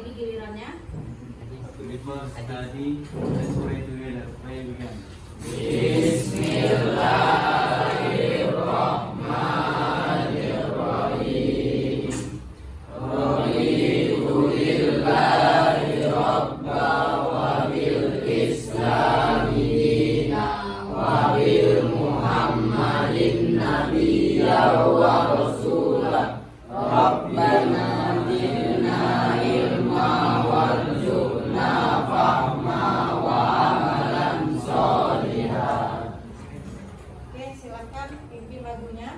jadi gilirannya. Tadi let's pray together. Pray again. Bismillahirrahmanirrahim. Raditulillahi rabba wa bil islami dina wa bil muhammadin nabiyya wa rasulah. Rabbana zidna ilma warzuqna fahma wa amalan sholihan. Oke, silakan pimpin lagunya.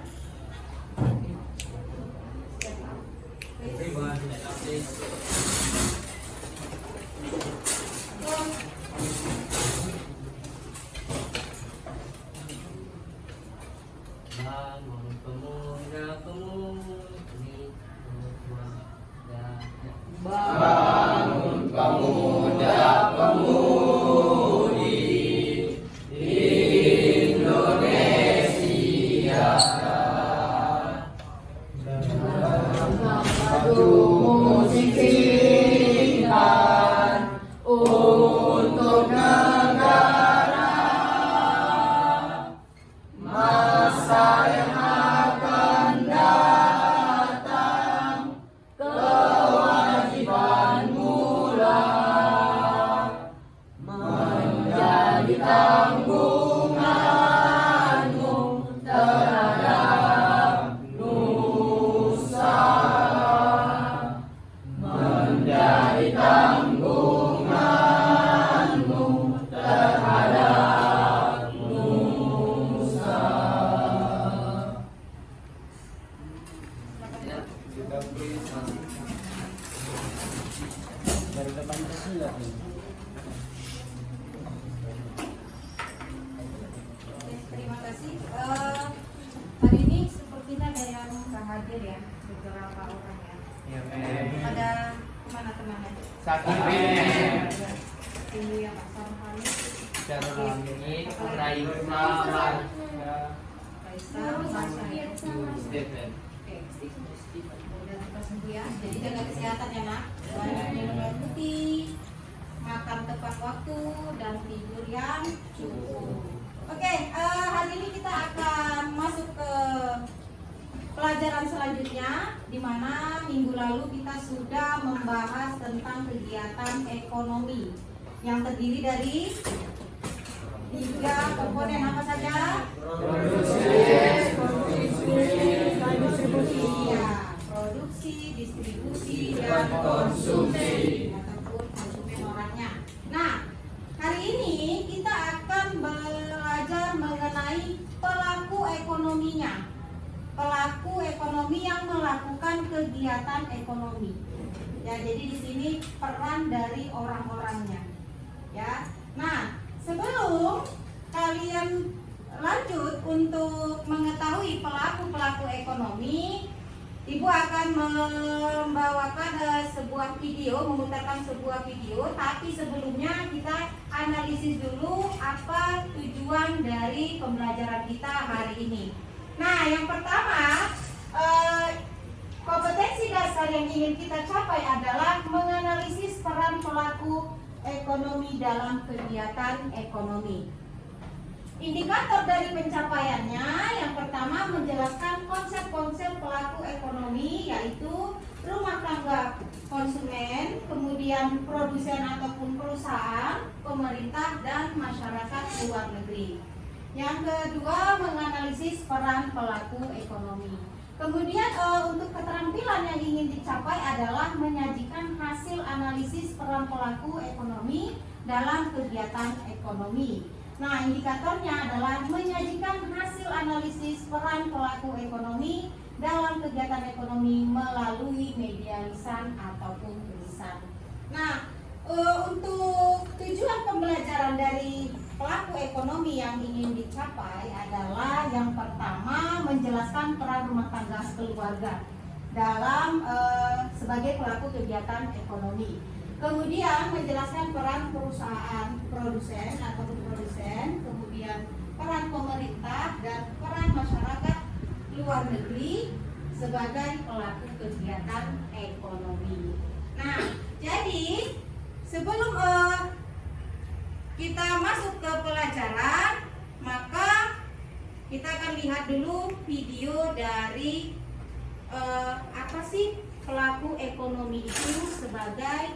Bangun pemuda-pemudi, bangun pemuda-pemudi Indonesia. Maju musik singkat untuk negara, masa yang akan datang, kewajiban mula menjadi tanggunganmu terhadap nusa, menjadi tanggunganmu terhadap nusa. Dari depan Pancasila. Oke, terima kasih. Hari ini sepertinya ada yang nggak hadir ya, beberapa orang ya. Ada mana temannya? Sakit Tunggu ya Pak Samhani. Raisa, Raisa, Masya. Stephen. Oke, udah kita sembuh ya. Jadi jaga kesehatan ya nak. Banyak minum air putih, makan tepat waktu, dan tidur yang cukup. Oke, hari ini kita akan masuk ke pelajaran selanjutnya, di mana minggu lalu kita sudah membahas tentang kegiatan ekonomi yang terdiri dari 3 komponen apa saja? Produksi, distribusi, dan konsumsi ataupun konsumen orangnya. Nah, hari ini kita akan belajar mengenai pelaku ekonominya. Pelaku ekonomi yang melakukan kegiatan ekonomi. Ya, jadi di sini peran dari orang-orangnya. Ya. Nah, sebelum kalian lanjut untuk mengetahui pelaku-pelaku ekonomi, Ibu akan membawakan sebuah video, memutarkan sebuah video. Tapi sebelumnya kita analisis dulu apa tujuan dari pembelajaran kita hari ini. Nah, yang pertama, kompetensi dasar yang ingin kita capai adalah menganalisis peran pelaku ekonomi dalam kegiatan ekonomi. Indikator dari pencapaiannya, yang pertama menjelaskan konsep-konsep pelaku ekonomi, yaitu rumah tangga konsumen, kemudian produsen ataupun perusahaan, pemerintah, dan masyarakat luar negeri. Yang kedua, menganalisis peran pelaku ekonomi. Kemudian untuk keterampilan yang ingin dicapai adalah menyajikan hasil analisis peran pelaku ekonomi dalam kegiatan ekonomi. Nah, indikatornya adalah menyajikan hasil analisis peran pelaku ekonomi dalam kegiatan ekonomi melalui media lisan ataupun tulisan. Nah, untuk tujuan pembelajaran dari pelaku ekonomi yang ingin dicapai adalah yang pertama menjelaskan peran rumah tangga keluarga dalam sebagai pelaku kegiatan ekonomi. Kemudian menjelaskan peran perusahaan produsen ataupun produsen, kemudian peran pemerintah dan peran masyarakat luar negeri sebagai pelaku kegiatan ekonomi. Nah, Jadi sebelum kita masuk ke pelajaran, maka kita akan lihat dulu video dari apa sih pelaku ekonomi itu sebagai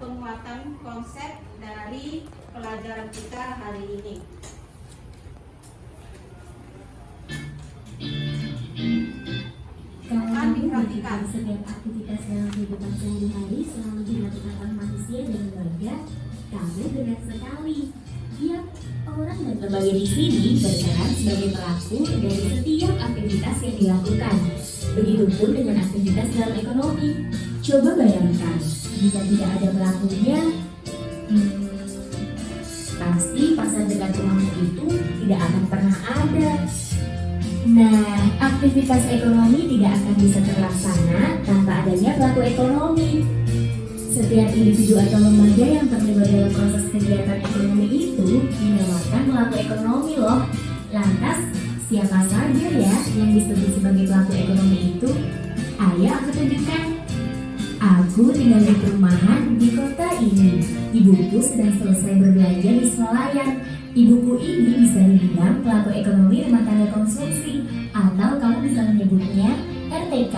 penguatan konsep dari pelajaran kita hari ini. Kalau kamu perhatikan setiap aktivitas dalam kehidupan sehari-hari selalu dilakukan oleh manusia dan lembaga, kamu benar sekali. Tiap orang dan lembaga di sini berperan sebagai pelaku dari setiap aktivitas yang dilakukan. Begitupun dengan aktivitas dalam ekonomi. Coba bayangkan, jika tidak ada pelakunya, pasti pasar dekat rumahmu itu tidak akan pernah ada. Nah, aktivitas ekonomi tidak akan bisa terlaksana tanpa adanya pelaku ekonomi. Setiap individu atau lembaga yang terlibat dalam proses kegiatan ekonomi itu dinamakan pelaku ekonomi loh. Lantas, siapa saja ya yang disebut sebagai pelaku ekonomi itu? Ayo aku tunjukkan. Aku tinggal di perumahan di kota ini. Ibuku sedang selesai berbelanja di swalayan. Ibuku ini bisa dibilang pelaku ekonomi rumah tangga konsumsi, atau kamu bisa menyebutnya RTK.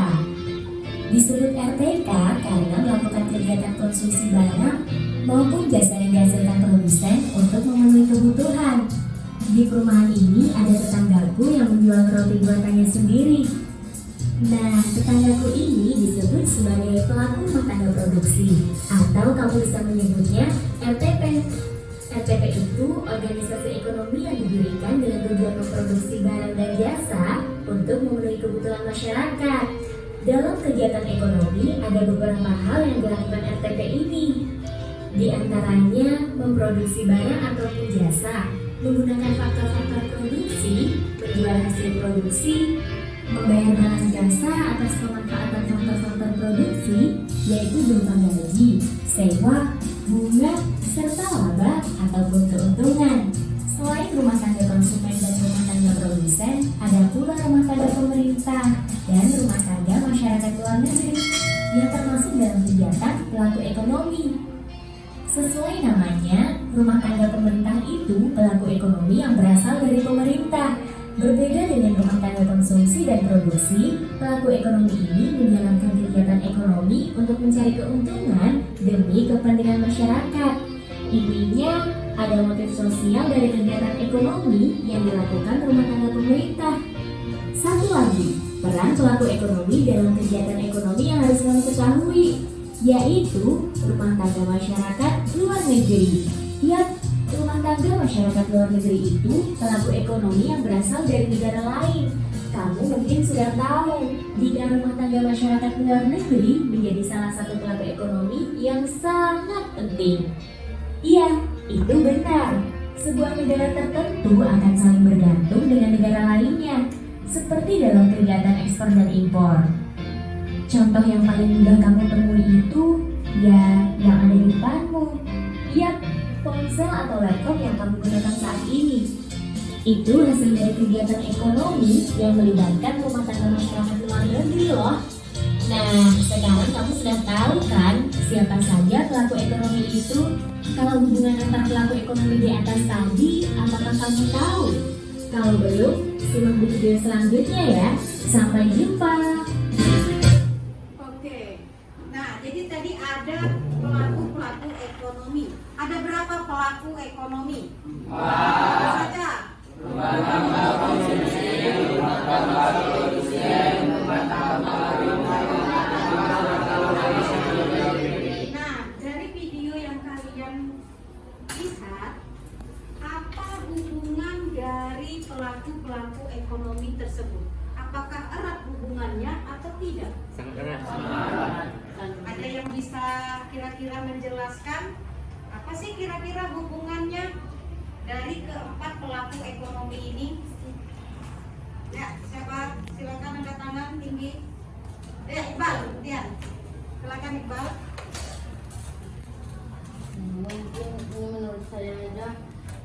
Disebut RTK karena melakukan kegiatan konsumsi barang maupun jasa yang dihasilkan produsen untuk memenuhi kebutuhan. Di perumahan ini ada tetanggaku yang menjual roti buatannya sendiri. Nah, tetanggaku ini disebut sebagai pelaku rumah tangga produksi, atau kamu bisa menyebutnya RTP. RTP itu organisasi ekonomi yang didirikan dengan tujuan memproduksi barang dan jasa untuk memenuhi kebutuhan masyarakat. Dalam kegiatan ekonomi ada beberapa hal yang dilakukan RTP ini. Di antaranya memproduksi barang ataupun jasa, menggunakan faktor-faktor produksi, menjual hasil produksi, membayar balas jasa atas pemanfaatan faktor-faktor produksi, yaitu berupa gaji, sewa, bunga, serta laba ataupun keuntungan. Selain rumah tangga konsumen dan rumah tangga produsen, ada pula rumah tangga pemerintah dan rumah tangga masyarakat luar negeri yang termasuk dalam kegiatan pelaku ekonomi. Sesuai namanya, rumah tangga pemerintah itu pelaku ekonomi yang berasal dari pemerintah. Berbeda dengan rumah tangga konsumsi dan produksi, pelaku ekonomi ini menjalankan kegiatan ekonomi untuk mencari keuntungan demi kepentingan masyarakat. Intinya, ada motif sosial dari kegiatan ekonomi yang dilakukan rumah tangga pemerintah. Satu lagi, peran pelaku ekonomi dalam kegiatan ekonomi yang harus kamu ketahui, yaitu rumah tangga masyarakat luar negeri. Yap, rumah tangga masyarakat luar negeri itu pelaku ekonomi yang berasal dari negara lain. Kamu mungkin sudah tahu, jika rumah tangga masyarakat luar negeri menjadi salah satu pelaku ekonomi yang sangat penting. Iya, itu benar. Sebuah negara tertentu akan saling bergantung dengan negara lainnya, seperti dalam kegiatan ekspor dan impor. Contoh yang paling mudah kamu temui itu ya yang ada di depanmu. Yap, ponsel atau laptop yang kamu gunakan saat ini. Itu hasil dari kegiatan ekonomi yang melibatkan rumah tangga masyarakat luar negeri loh. Nah, sekarang kamu sudah tahu kan siapa saja pelaku ekonomi itu? Kalau hubungan antar pelaku ekonomi di atas tadi, apakah kamu tahu? Kalau belum, simak di video selanjutnya ya. Sampai jumpa. Oke. Nah, jadi tadi ada pelaku-pelaku ekonomi. Ada berapa pelaku ekonomi? Apa saja? Rumah tangga konsumsi, rumah tangga produsen, rumah tangga Nah, dari video yang kalian lihat, apa hubungan dari pelaku-pelaku ekonomi tersebut? Apakah erat hubungannya atau tidak? sangat erat. Ada yang bisa kira-kira menjelaskan apa sih kira-kira hubungannya dari keempat pelaku ekonomi ini? Ya, siapa? Silakan angkat tangan tinggi. Iqbal, kemudian. Silakan Iqbal. Mungkin menurut saya aja,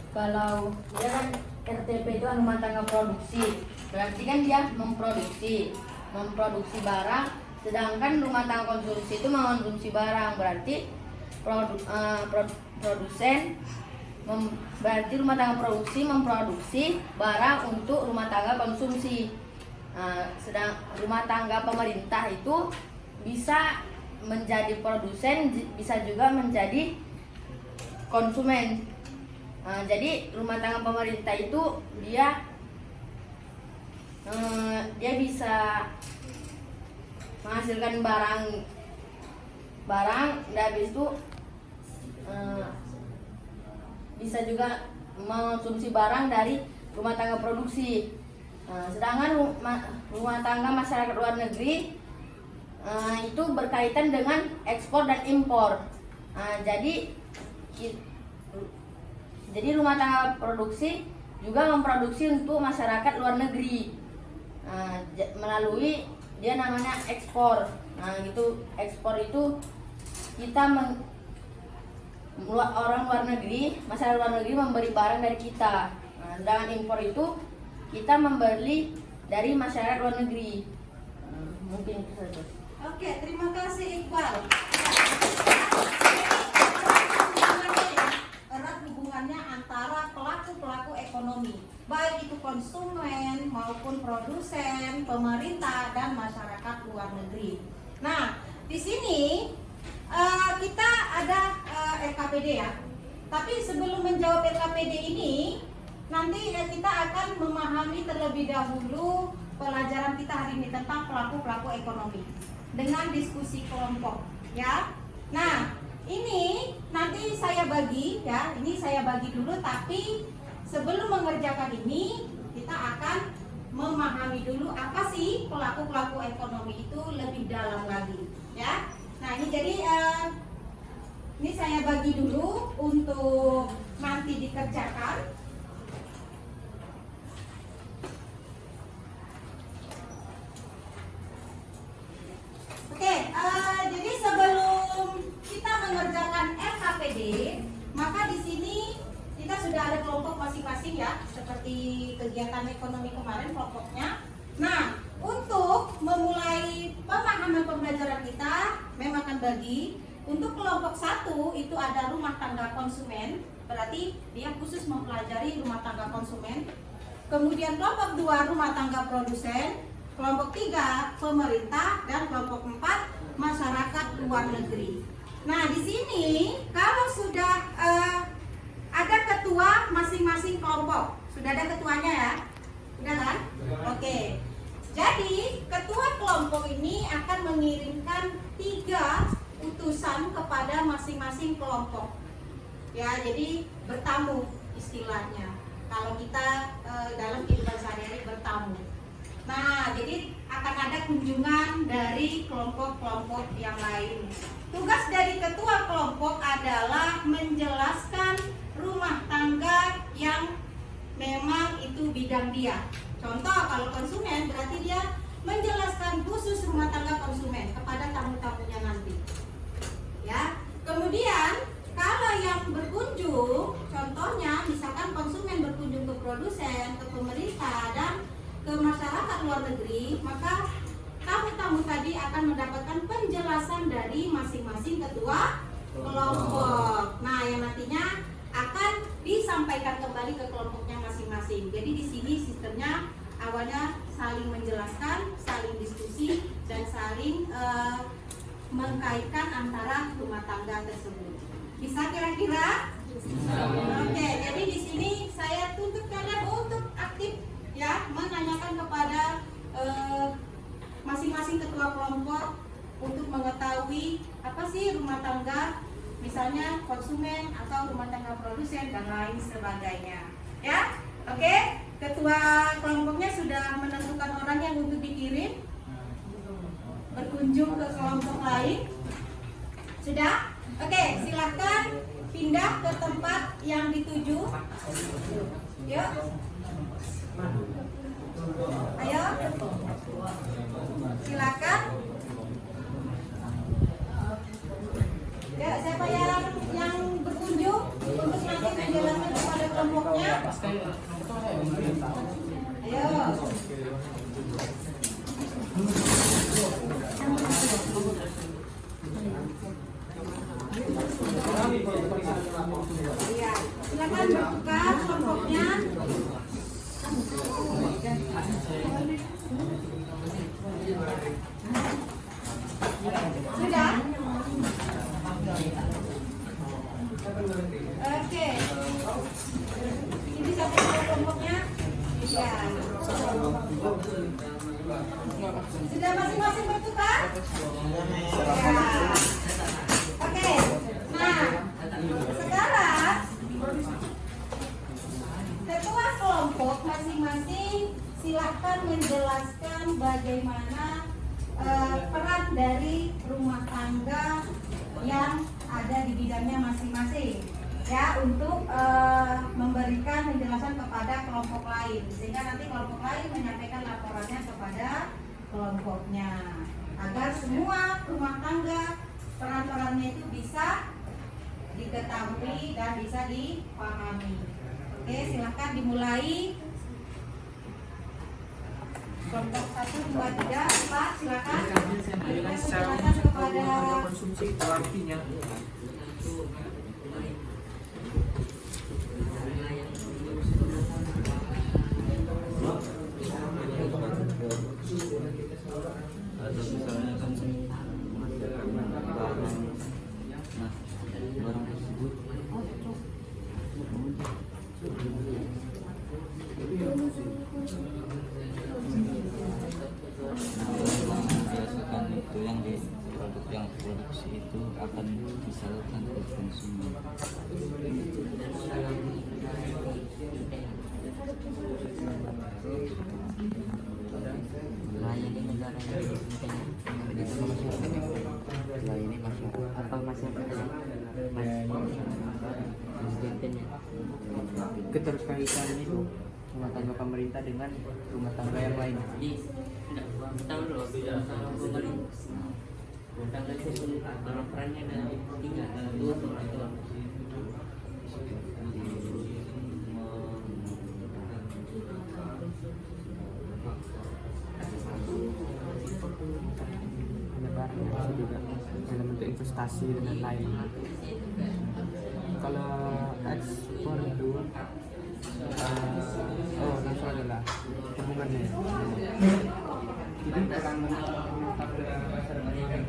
kalau dia kan RTP itu rumah tangga produksi, berarti kan dia memproduksi barang Sedangkan rumah tangga konsumsi itu mengonsumsi barang, berarti produsen berarti rumah tangga produksi memproduksi barang untuk rumah tangga konsumsi. Sedang rumah tangga pemerintah itu bisa menjadi produsen, bisa juga menjadi konsumen. Jadi rumah tangga pemerintah itu dia bisa menghasilkan barang, dan habis itu bisa juga mengonsumsi barang dari rumah tangga produksi. Sedangkan rumah tangga masyarakat luar negeri itu berkaitan dengan ekspor dan impor. Jadi rumah tangga produksi juga memproduksi untuk masyarakat luar negeri melalui dia namanya ekspor. Ekspor itu kita orang luar negeri, masyarakat luar negeri membeli barang dari kita. Sedangkan impor itu kita membeli dari masyarakat luar negeri. Mungkin itu saja. Oke, terima kasih Iqbal. Erat hubungannya antara pelaku-pelaku ekonomi, baik itu konsumen maupun produsen, pemerintah dan masyarakat luar negeri. Nah, di sini kita ada LKPD ya. Tapi sebelum menjawab LKPD ini, nanti kita akan memahami terlebih dahulu pelajaran kita hari ini tentang pelaku-pelaku ekonomi dengan diskusi kelompok ya. Nah, ini nanti saya bagi ya, ini saya bagi dulu, tapi sebelum mengerjakan ini kita akan memahami dulu apa sih pelaku-pelaku ekonomi itu lebih dalam lagi ya. Nah, ini jadi ini saya bagi dulu untuk nanti dikerjakan. Oke, jadi sebelum kita mengerjakan LKPD, maka di sini kita sudah ada kelompok masing-masing ya, seperti kegiatan ekonomi kemarin kelompoknya. Nah, untuk memulai pemahaman pembelajaran kita, memang akan bagi untuk kelompok 1 itu ada rumah tangga konsumen, berarti dia khusus mempelajari rumah tangga konsumen. Kemudian kelompok 2 rumah tangga produsen, kelompok 3 pemerintah, dan kelompok 4 masyarakat luar negeri. Nah, di sini kalau sudah ada ketua masing-masing kelompok, sudah ada ketuanya ya, sudah kan? Oke. Jadi ketua kelompok ini akan mengirimkan 3 utusan kepada masing-masing kelompok. Ya, jadi bertamu istilahnya. Kalau kita dalam kehidupan sehari-hari bertamu. Nah, jadi akan ada kunjungan dari kelompok-kelompok yang lain. Tugas dari ketua kelompok adalah menjelaskan rumah tangga yang memang itu bidang dia. Contoh, kalau konsumen berarti dia menjelaskan khusus rumah tangga konsumen kepada tamu-tamunya nanti. Ya. Kemudian kalau yang berkunjung, contohnya misalkan konsumen berkunjung ke produsen, ke pemerintah, dan ke masyarakat luar negeri, maka tamu-tamu tadi akan mendapatkan penjelasan dari masing-masing ketua kelompok. Nah, yang nantinya akan disampaikan kembali ke kelompoknya masing-masing. Jadi di sini sistemnya awalnya saling menjelaskan, saling diskusi, dan saling mengkaitkan antara rumah tangga tersebut. Bisa kira-kira? Oke, jadi di sini saya tuntut kalian untuk aktif ya, menanyakan kepada masing-masing ketua kelompok untuk mengetahui apa sih rumah tangga, misalnya konsumen atau rumah tangga produsen dan lain sebagainya. Ya, oke. Ketua kelompoknya sudah menentukan orang yang untuk dikirim berkunjung ke kelompok lain. Sudah? Oke, silahkan pindah ke tempat yang dituju. Yuk. Ayo, silakan. Ya, siapa yang berkunjung untuk nanti menjelaskan kepada kelompoknya? Ayo. Iya, silakan bertukar kelompoknya. Sudah? Oke. Ini satu kelompoknya. Ya. Sudah masing-masing bertukar? Ya. Oke. Nah, sekarang ketua kelompok masing-masing silahkan menjelaskan bagaimana peran dari rumah tangga yang ada di bidangnya masing-masing, ya, untuk memberikan penjelasan kepada kelompok lain, sehingga nanti kelompok lain menyampaikan laporannya kepada kelompoknya, agar semua rumah tangga peran-perannya itu bisa diketahui dan bisa dipahami. Oke, silahkan dimulai. Kelompok 1, 2, 3, 4, silakan. Berikan penjelasan kepada konsumsi itu artinya Atau misalnya kan masyarakat barang, nah barang tersebut biasakan itu yang di produk yang produksi itu akan disalurkan ke konsumen. Melayani negara melayani masyarakat apa masyarakatnya presidennya keterkaitan itu rumah tangga pemerintah dengan rumah tangga yang lain. Tahu dulu rumah tangga itu dalam perannya ada 3 penyebaran juga dalam bentuk investasi dan lain-lain. Kalau ekspor itu itu adalah hubungannya. Jadi peran pada masyarakat yang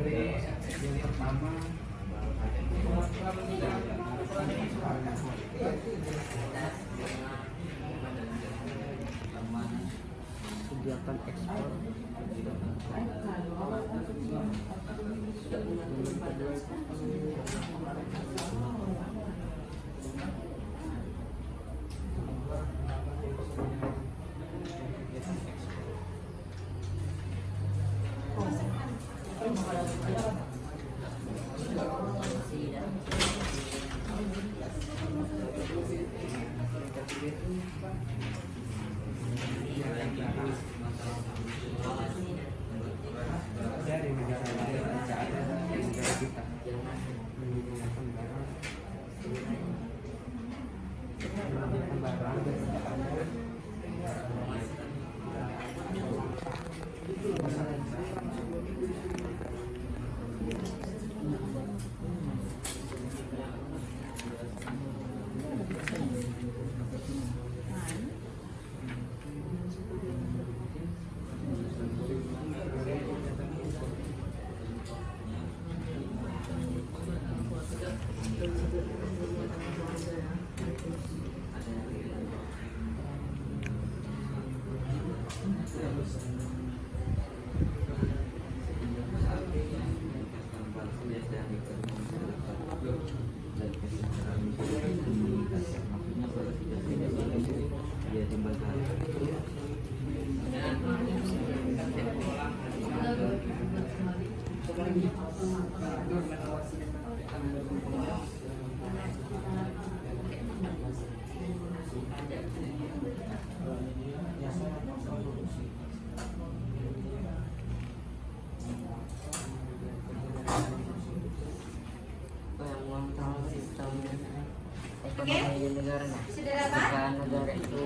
pertama kegiatan ekspor dari negara lain tidak ada di negara kita menggunakan barang mengontrol sistem ekonomi di negara. sudah dapat? Jika negara itu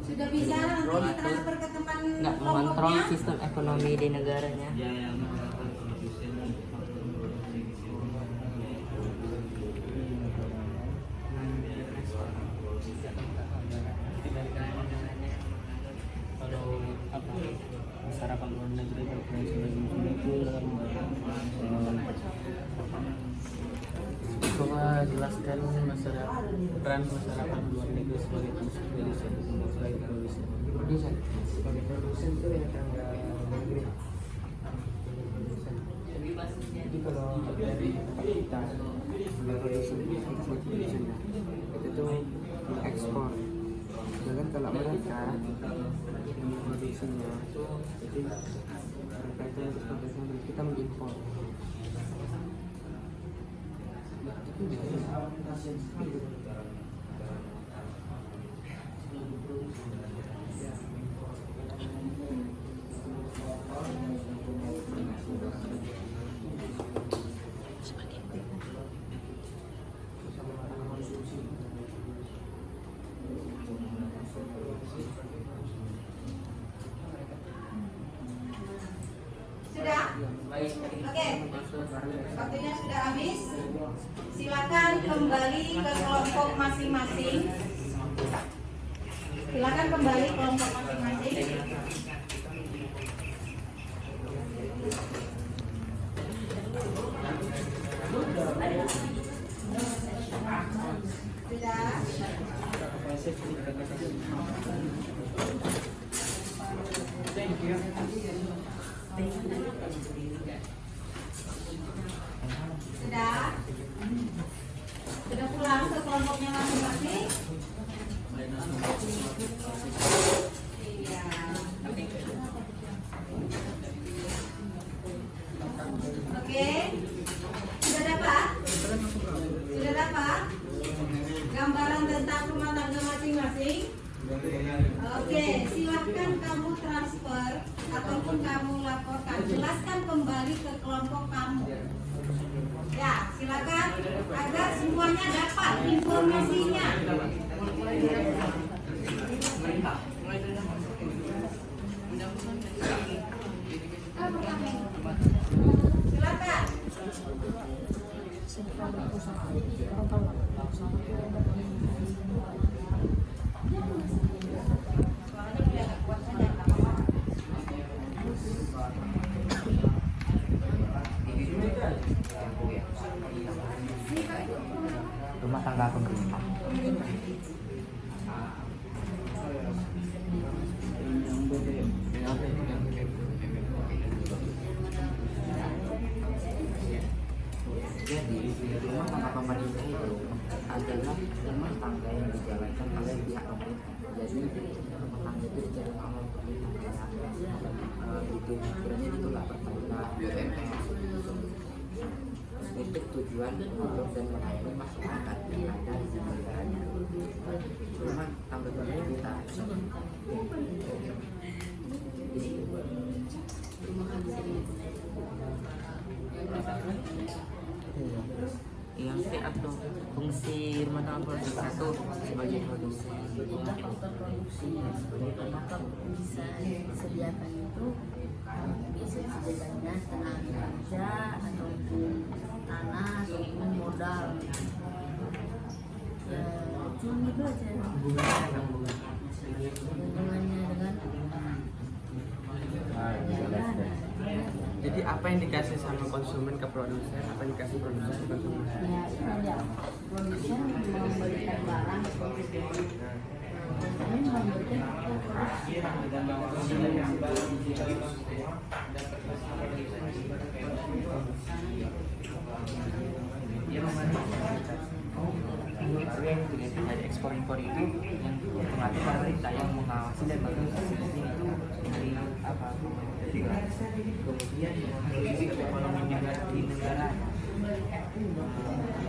Sudah bisa nanti transfer ke teman nggak mengontrol kelompoknya? sistem ekonomi di negaranya. Dia yang menggunakan produsen dan faktor produksi menjelaskan peran masyarakat luar negeri sebagai produsen sebagai produsen itu yang akan negeri. Jadi kalau dari kita sebagai produsen itu tuh ekspor. Sedangkan kalau mereka yang produksinya itu mereka itu ekspornya kita mengimpor. Sudah? Oke. Waktunya sudah habis. Silakan kembali ke kelompok masing-masing. Silakan kembali kelompok masing-masing. Sudah pulang ke kelompoknya masing-masing? Iya. Oke. Sudah dapat? Sudah dapat? Gambaran tentang rumah tangga masing-masing? Oke, silahkan kamu transfer ataupun kamu laporkan. Jelaskan kembali ke kelompok kamu. Ya, silakan agar semuanya dapat informasinya. Silakan. Rumah tangga pemerintah. Jadi rumah tangga pemerintah itu adalah rumah tangga yang dijalankan oleh pihak pemerintah. Jadi rumah tangga itu dijalankan oleh pemerintah. Itu ukurannya itulah pertama. Itu tujuan untuk dan melayani masyarakat yang ada di negaranya. Rumah tangga pemerintah. Yang atau fungsi rumah tangga pemerintah satu sebagai produksi. Faktor produksi maka bisa disediakan itu bisa disediakannya tenaga kerja ataupun tanah ataupun modal. Ya, cuma itu aja hubungannya dengan Jadi apa yang dikasih sama konsumen ke produsen, apa yang dikasih produsen ke konsumen? ya produsen memberikan barang konsumen memberikan Yang dari ekspor impor itu yang mengatur pemerintah yang mengawasi dan mengawasi itu dari apa? Kemudian ekonomi di negara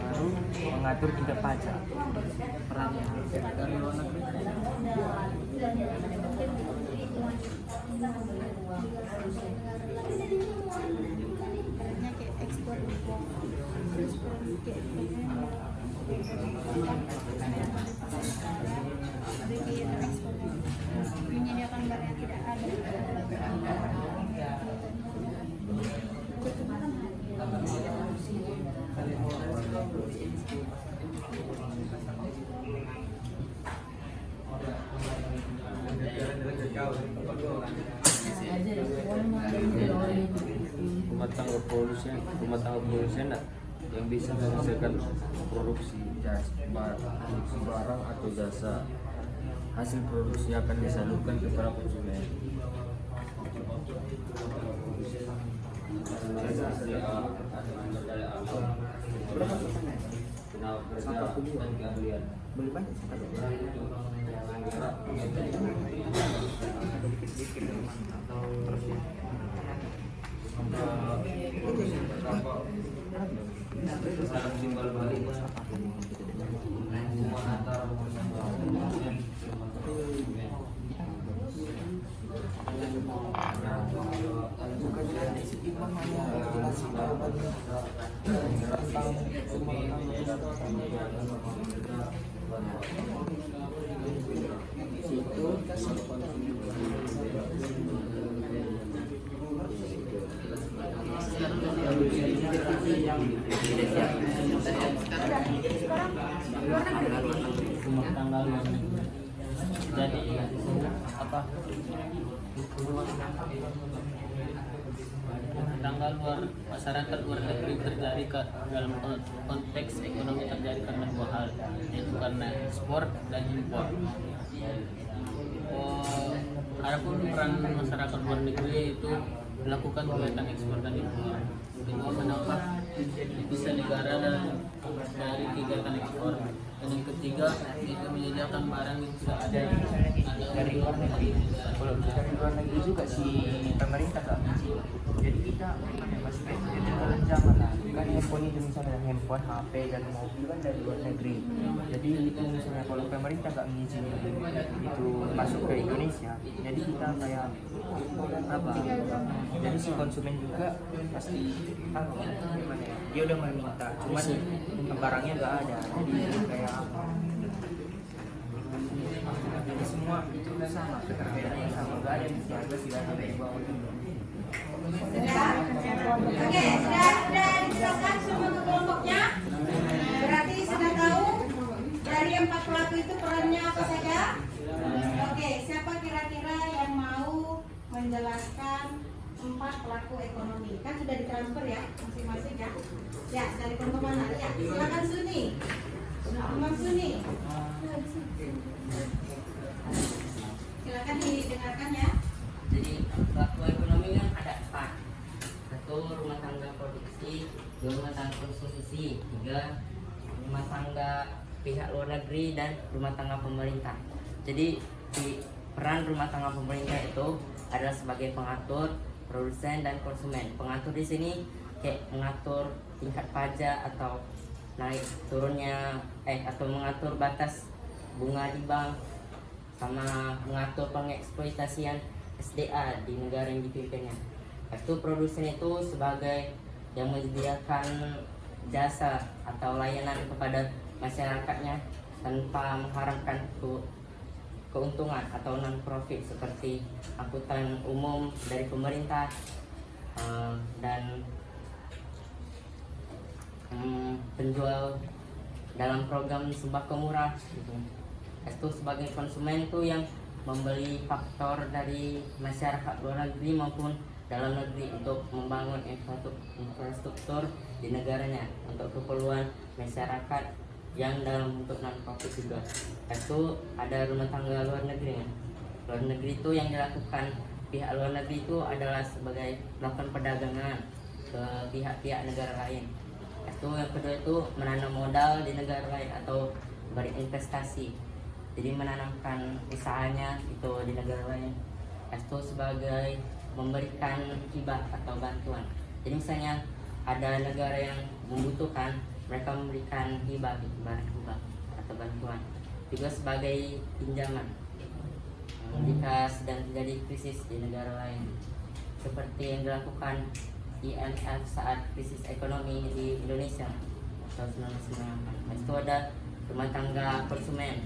baru mengatur tingkat pajak perannya dari luar negeri. Menyediakan barang yang tidak ada. Rumah tangga produsen yang bisa menghasilkan produksi produksi barang atau jasa. Hasil produksi akan disalurkan kepada konsumen. Boleh banyak rumah tangga luar negeri. Jadi apa? Rumah tangga luar masyarakat luar negeri terjadi dalam konteks ekonomi terjadi karena dua hal, yaitu karena ekspor dan impor. Adapun peran masyarakat luar negeri itu melakukan kegiatan ekspor dan impor demi menambah devisa negara dari kegiatan ekspor. Dan yang ketiga itu menyediakan barang yang tidak ada dari luar negeri. Kalau dari luar negeri juga si pemerintah nggak izin. Jadi kita masih jadi dalam zaman lah. Kan handphone itu misalnya handphone, HP dan mobil kan dari luar negeri. Jadi itu misalnya kalau pemerintah nggak mengizinkan itu masuk ke Indonesia, jadi kita kayak apa? Jadi si konsumen juga pasti gimana ya? Dia udah meminta, cuman barangnya nggak ada. Jadi kayak apa? Jadi semua itu sama, ketersediaan sama, nggak ada yang harga sih ada di bawah itu. Oke, sudah dijelaskan semua ke kelompoknya. Berarti sudah tahu dari 4 pelaku itu perannya apa saja. Oke, siapa kira-kira yang mau menjelaskan 4 pelaku ekonomi? Kan sudah ditransfer ya masing-masing ya. Ya, dari kelompok mana? Ya, silakan Suni. Imam Suni. Silakan didengarkan ya. Jadi pelaku ekonomi kan ada 4. 1 rumah tangga produksi, 2 rumah tangga konsumsi, 3 rumah tangga pihak luar negeri, dan rumah tangga pemerintah. Jadi peran rumah tangga pemerintah itu adalah sebagai pengatur, produsen, dan konsumen. Pengatur di sini kayak mengatur tingkat pajak atau naik turunnya atau mengatur batas bunga di bank, sama mengatur pengeksploitasian SDA di negara yang dipimpinnya. Itu produsen itu sebagai yang menyediakan jasa atau layanan kepada masyarakatnya tanpa mengharapkan keuntungan atau non profit seperti angkutan umum dari pemerintah dan penjual dalam program sembako murah gitu. Itu sebagai konsumen itu yang membeli faktor dari masyarakat luar negeri maupun dalam negeri untuk membangun infrastruktur di negaranya untuk keperluan masyarakat yang dalam bentuk non profit juga. Itu ada rumah tangga luar negeri. Luar negeri itu yang dilakukan pihak luar negeri itu adalah sebagai melakukan perdagangan ke pihak-pihak negara lain. Itu yang kedua itu menanam modal di negara lain atau berinvestasi. Jadi menanamkan usahanya itu di negara lain. Itu sebagai memberikan hibah atau bantuan. Jadi misalnya ada negara yang membutuhkan, mereka memberikan hibah atau bantuan. Juga sebagai pinjaman jika sedang terjadi krisis di negara lain, seperti yang dilakukan IMF saat krisis ekonomi di Indonesia tahun 1998. Itu ada rumah tangga konsumen.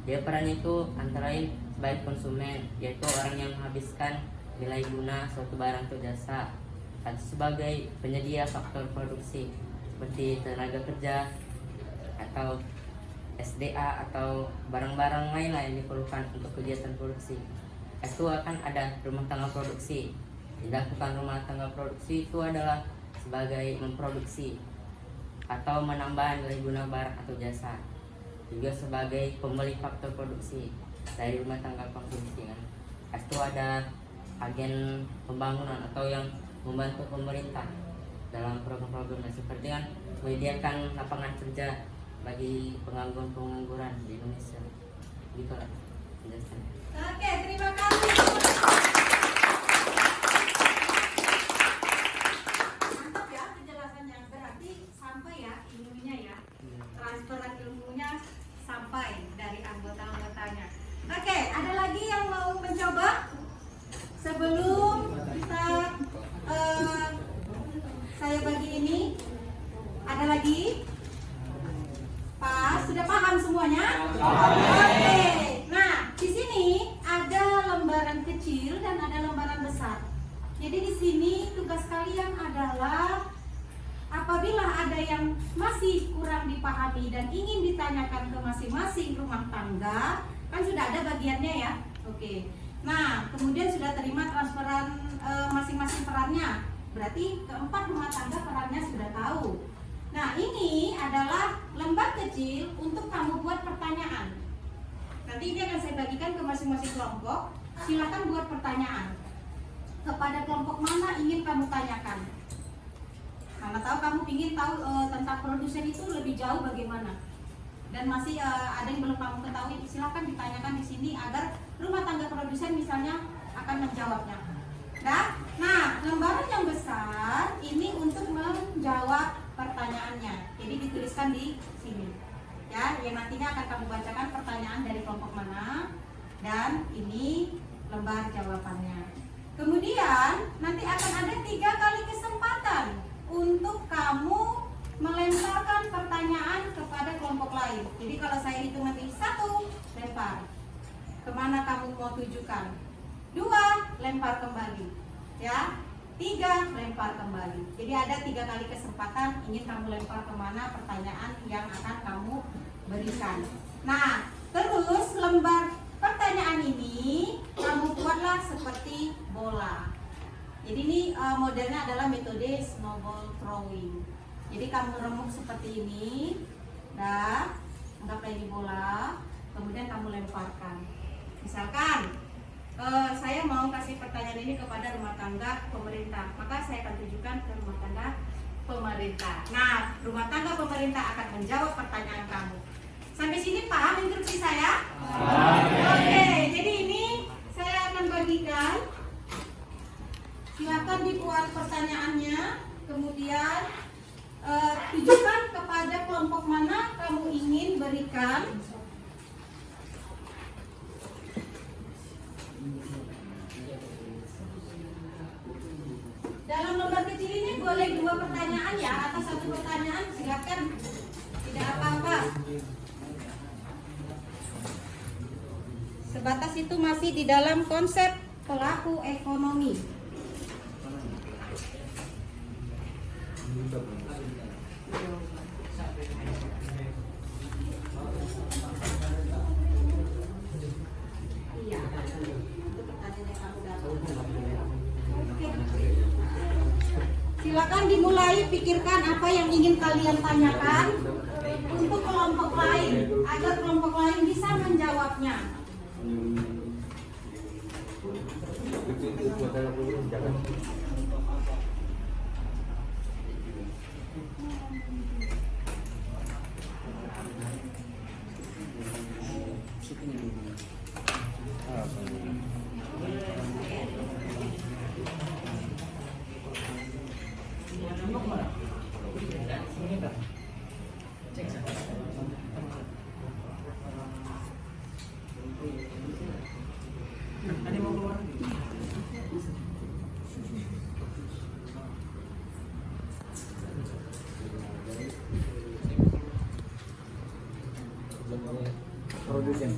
Dia perannya itu antara lain sebagai konsumen, yaitu orang yang menghabiskan nilai guna suatu barang atau jasa, atau sebagai penyedia faktor produksi seperti tenaga kerja atau SDA atau barang-barang lain yang diperlukan untuk kegiatan produksi. Itu akan ada rumah tangga produksi. Dilakukan rumah tangga produksi itu adalah sebagai memproduksi atau menambah nilai guna barang atau jasa. Juga sebagai pembeli faktor produksi dari rumah tangga konsumsi kan. Itu ada agen pembangunan atau yang membantu pemerintah dalam program-programnya, seperti kan menyediakan lapangan kerja bagi pengangguran di Indonesia. Gitu lah penjelasannya. Oke, terima kasih. Mantap ya penjelasannya. Berarti sampai ya ilmunya ya. Transferan ilmunya sampai dari anggota-anggotanya. Oke, ada lagi yang mau mencoba? Sebelum kita saya bagi ini, ada lagi? Pas, sudah paham semuanya? Oke. Nah, di sini ada lembaran kecil dan ada lembaran besar. Jadi di sini tugas kalian adalah apabila ada yang masih kurang dipahami dan ingin ditanyakan ke masing-masing rumah tangga, kan sudah ada bagiannya ya. Oke. Nah, kemudian sudah terima transferan masing-masing perannya. Berarti keempat rumah tangga perannya sudah tahu. Nah, ini adalah lembar kecil untuk kamu buat pertanyaan. Nanti ini akan saya bagikan ke masing-masing kelompok. Silakan buat pertanyaan. Kepada kelompok mana ingin kamu tanyakan? Mana tahu kamu ingin tahu tentang produsen itu lebih jauh bagaimana? Dan masih ada yang belum kamu ketahui, silakan ditanyakan di sini agar rumah tangga produsen misalnya akan menjawabnya. Nah, lembaran yang besar ini untuk menjawab pertanyaannya. Jadi dituliskan di sini. Ya, yang nantinya akan kamu bacakan pertanyaan dari kelompok mana dan ini lembar jawabannya. Kemudian nanti akan ada 3 kali kesempatan untuk kamu melemparkan pertanyaan kepada kelompok lain. Jadi kalau saya hitung nanti 1, lempar. Kemana kamu mau tujukan? 2, lempar kembali. Ya, 3, lempar kembali. Jadi ada 3 kali kesempatan ingin kamu lempar kemana pertanyaan yang akan kamu berikan. Nah, terus lembar pertanyaan ini kamu buatlah seperti bola. Jadi ini modelnya adalah metode snowball throwing. Jadi kamu remuk seperti ini, anggaplah ini bola, kemudian kamu lemparkan. Misalkan saya mau kasih pertanyaan ini kepada rumah tangga pemerintah, maka saya akan tujukan ke rumah tangga pemerintah. Nah, rumah tangga pemerintah akan menjawab pertanyaan kamu. Sampai sini paham instruksi saya? Oke, jadi ini saya akan bagikan. Silakan dibuat pertanyaannya, kemudian tujukan kepada kelompok mana kamu ingin berikan. Dalam lembar kecil ini boleh 2 pertanyaan ya, atau 1 pertanyaan silakan, tidak apa-apa. Sebatas itu masih di dalam konsep pelaku ekonomi. Iya, itu pertanyaan yang kamu dapat. Oke. Silakan dimulai pikirkan apa yang ingin kalian tanyakan untuk kelompok lain agar kelompok lain bisa menjawabnya. Produsen.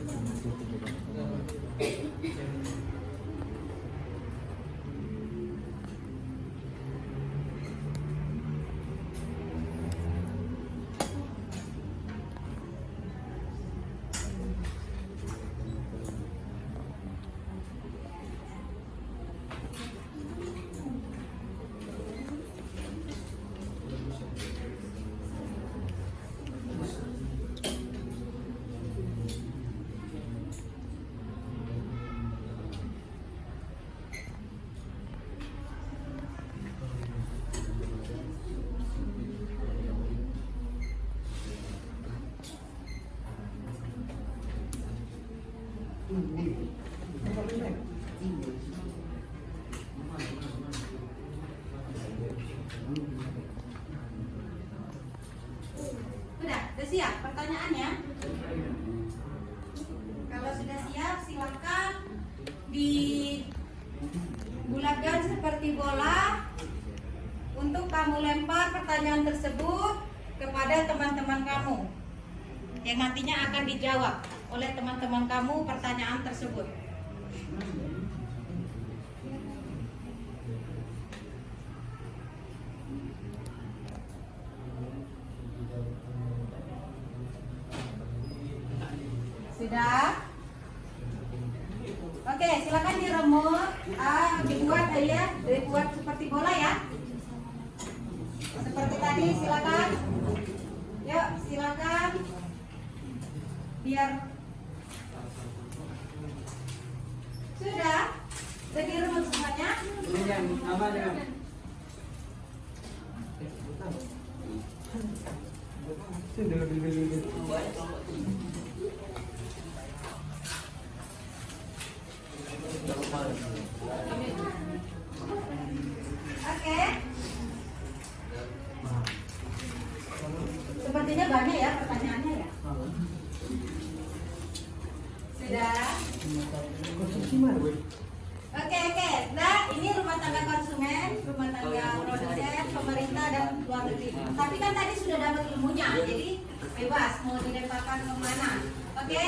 Udah siap pertanyaannya? Kalau sudah siap, silakan dibulatkan seperti bola untuk kamu lempar pertanyaan tersebut kepada teman-teman kamu yang nantinya akan dijawab oleh teman-teman kamu pertanyaan tersebut. Sudah? Oke, silakan diremut, dibuat seperti bola ya. Seperti tadi, silakan. Yuk, silakan. Biar sudah diremut semuanya. Oke. Sepertinya banyak ya pertanyaannya ya. Sudah. Oke. Nah, ini rumah tangga konsumen, rumah tangga produsen, pemerintah dan luar negeri. Tapi kan tadi sudah dapat ilmunya, jadi bebas mau dilemparkan kemana. Oke.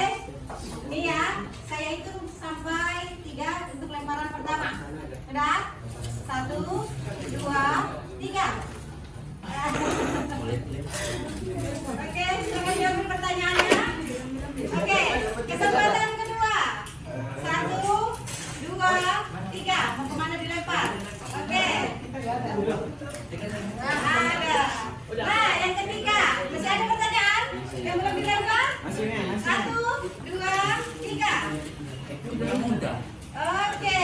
Ini ya, saya hitung sampai 3 untuk lemparan pertama. Sudah? 1, 2, 3. Oke, silakan jawab pertanyaannya. Oke, kesempatan kedua. 1, 2, 3. Mau kemana dilempar? Oke. Nah, ada. Nah, yang ketiga. Masih ada pertanyaan yang belum dilempar? 1, 2, 3. Oke.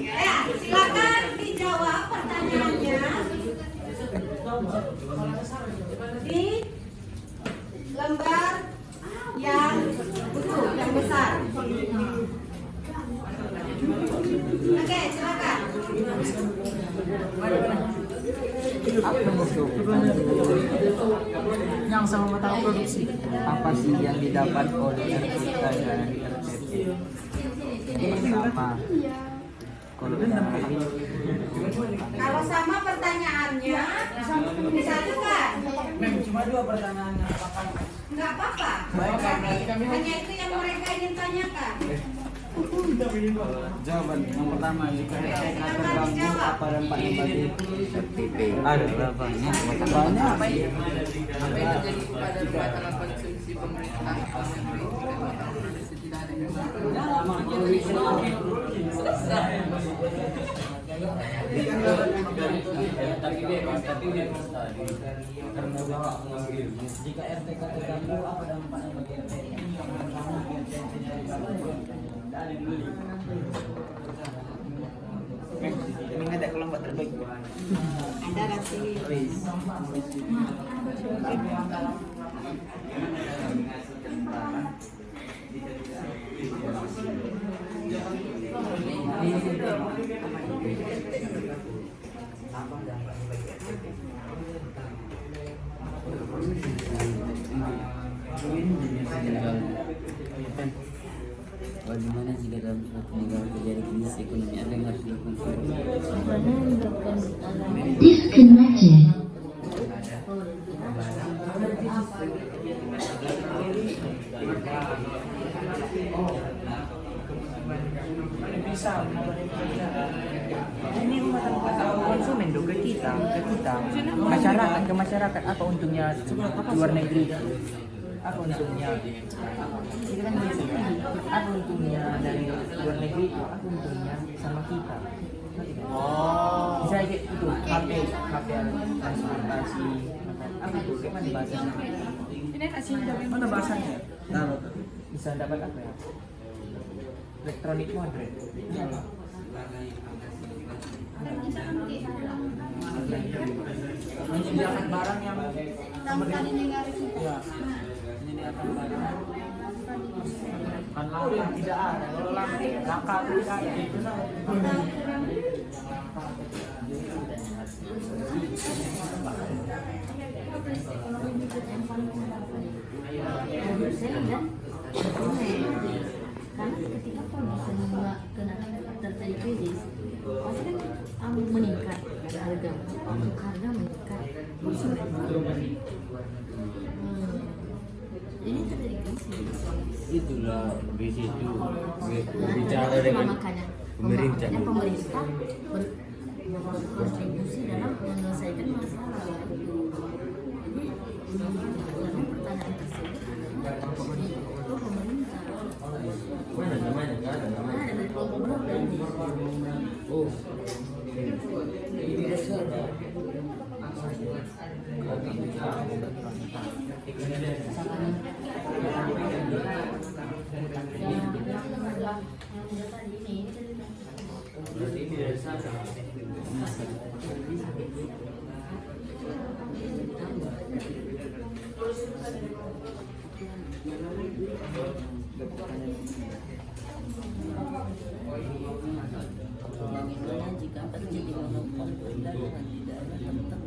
Ya, silakan dijawab pertanyaannya di lembar yang utuh, yang besar. Oke, silakan. Yang sama tahu produksi apa sih yang didapat oleh kita dari RTP? Sama. Kalau sama pertanyaannya disatukan. Cuma 2 pertanyaannya. Nggak apa-apa. Hanya itu yang mereka ingin tanyakan. Jawaban yang pertama, jika RTP terganggu apa dampaknya bagi RTP? Ada banyak. Apa yang terjadi pada rumah tangga konsumsi pemerintah atau negeri rumah tangga produksi tidak ada yang Jika RTK terganggu apa dampaknya bagi RTP? Ini ada kelompok terbaik. Ada rasi. Bagaimana jika dalam suatu negara terjadi krisis ekonomi, apa yang harus dilakukan? Disconnected. Bisa ini rumah tangga konsumen dong ke kita masyarakat ke masyarakat. Apa untungnya luar negeri? Apa untungnya? Apa untungnya dari luar negeri itu? Apa untungnya sama kita? Bisa kayak itu HP transportasi apa itu? Gimana bahasanya? Mana bahasanya? Bisa dapat apa ya? Elektronik modern. Menyediakan barang yang menyediakan barang Kan lampu yang tidak ada, kalau lampu nakal tidak ada. Karena ketika kondisi kena terjadi krisis, pasti kan meningkat harga meningkat. Ini terjadi krisis. Itulah di situ bicara dengan pemerintah. Makanya pemerintah berkontribusi dalam menyelesaikan masalah. Jadi dalam pertanyaan tersebut itu pemerintah. Mana namanya? Nggak ada namanya. Ada dari kelompok berapa ini? Oh, ini dasar. Berarti ini dari sana. Bagaimana jika terjadi monopol perdagangan di daerah tertentu?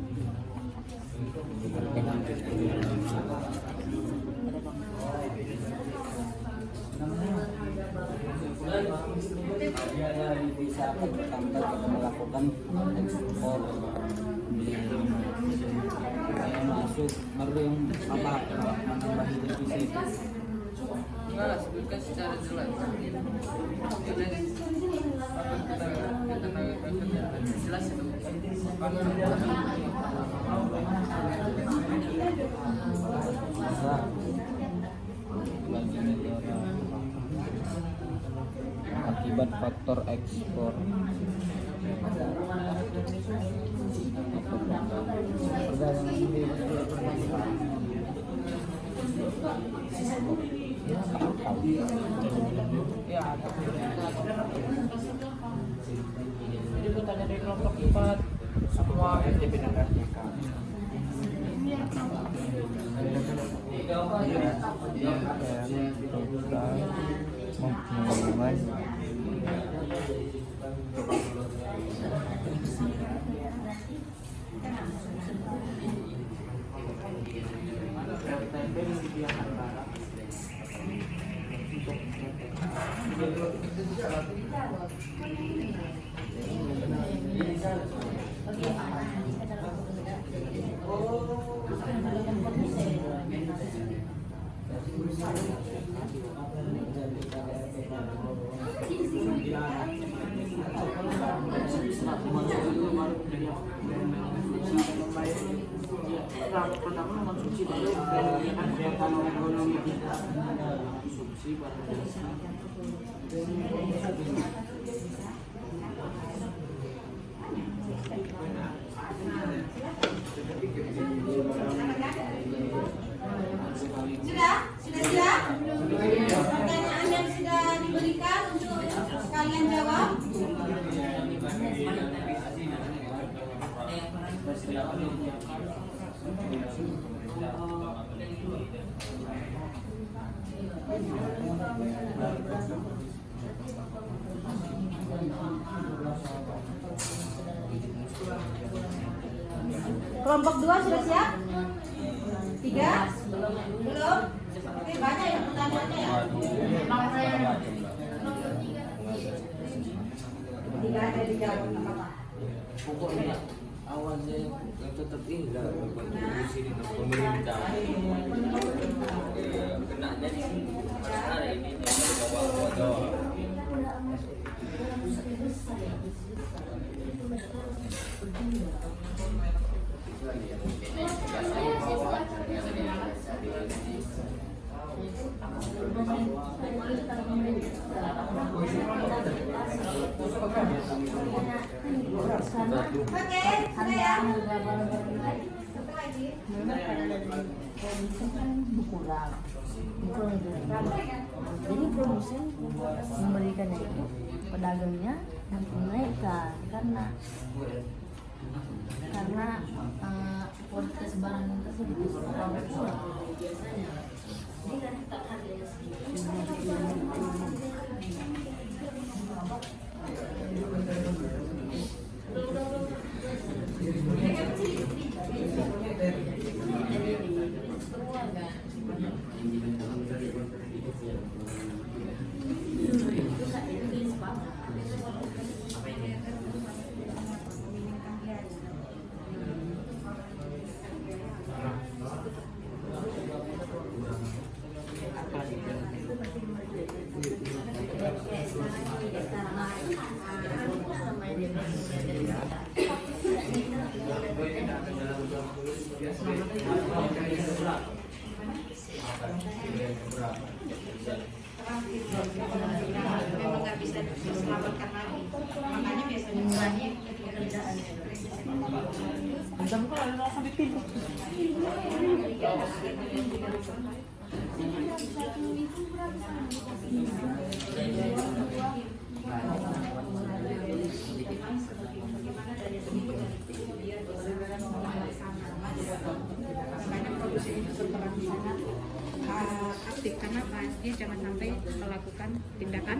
Bisa bertambah melakukan ekspor yang masuk baru yang menambah devisa. Enggak, sebutkan secara jelas. Jelas itu. Bisa akibat faktor ekspor perdagangan sendiri Ya, jadi bertanya dari kelompok 4 semua FTP dan RTK. Sudah siap? Pertanyaan yang sudah diberikan untuk kalian jawab. Kelompok 2 sudah siap? 3? Belum? Oke, banyak yang pertanyaannya ya? Tidak ada dijawab apa-apa. Pokoknya awalnya yang tetap tinggal kontribusi di pemerintah. Kenanya di sini hari ini dari bawah-bawah. Oke, sudah ya? Satu lagi. Jadi produsen memberikannya itu pedagangnya nanti menaikkan karena kualitas barang tersebut biasanya. Jadi kan harganya segitu. memang nggak bisa diselamatkan lagi. Makanya biasanya mulanya pekerjaan. Makanya produksi itu berperan sangat aktif karena dia jangan sampai melakukan tindakan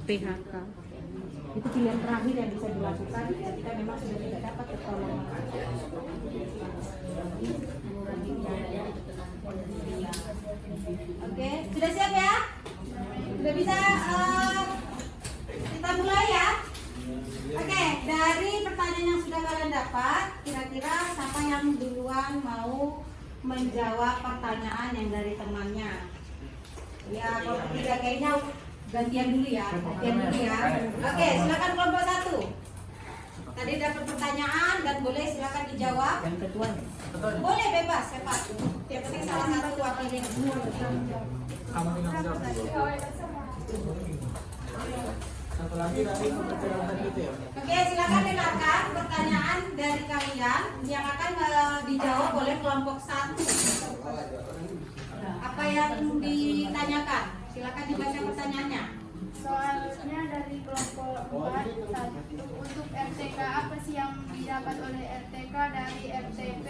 PHK. Itu pilihan terakhir yang bisa dilakukan ketika memang sudah tidak dapat pertolongan. Oke, sudah siap ya? Sudah bisa kita mulai ya? Oke, dari pertanyaan yang sudah kalian dapat, kira-kira siapa yang duluan mau menjawab pertanyaan yang dari temannya? Ya, kalau tidak kayaknya gantian dulu ya. Oke, silakan kelompok 1. Tadi dapat pertanyaan dan boleh silakan dijawab. Yang ketua Boleh bebas, cepat. Yang penting salah satu wakilnya. kamu tinggal jawab. Satu lagi dari pembicaraan itu ya. Oke, silakan dengarkan pertanyaan dari kalian yang akan dijawab oleh kelompok 1. Apa yang ditanyakan? Silakan dibaca pertanyaannya. Soalnya dari kelompok 4, untuk RTK apa sih yang didapat oleh RTK dari RTP,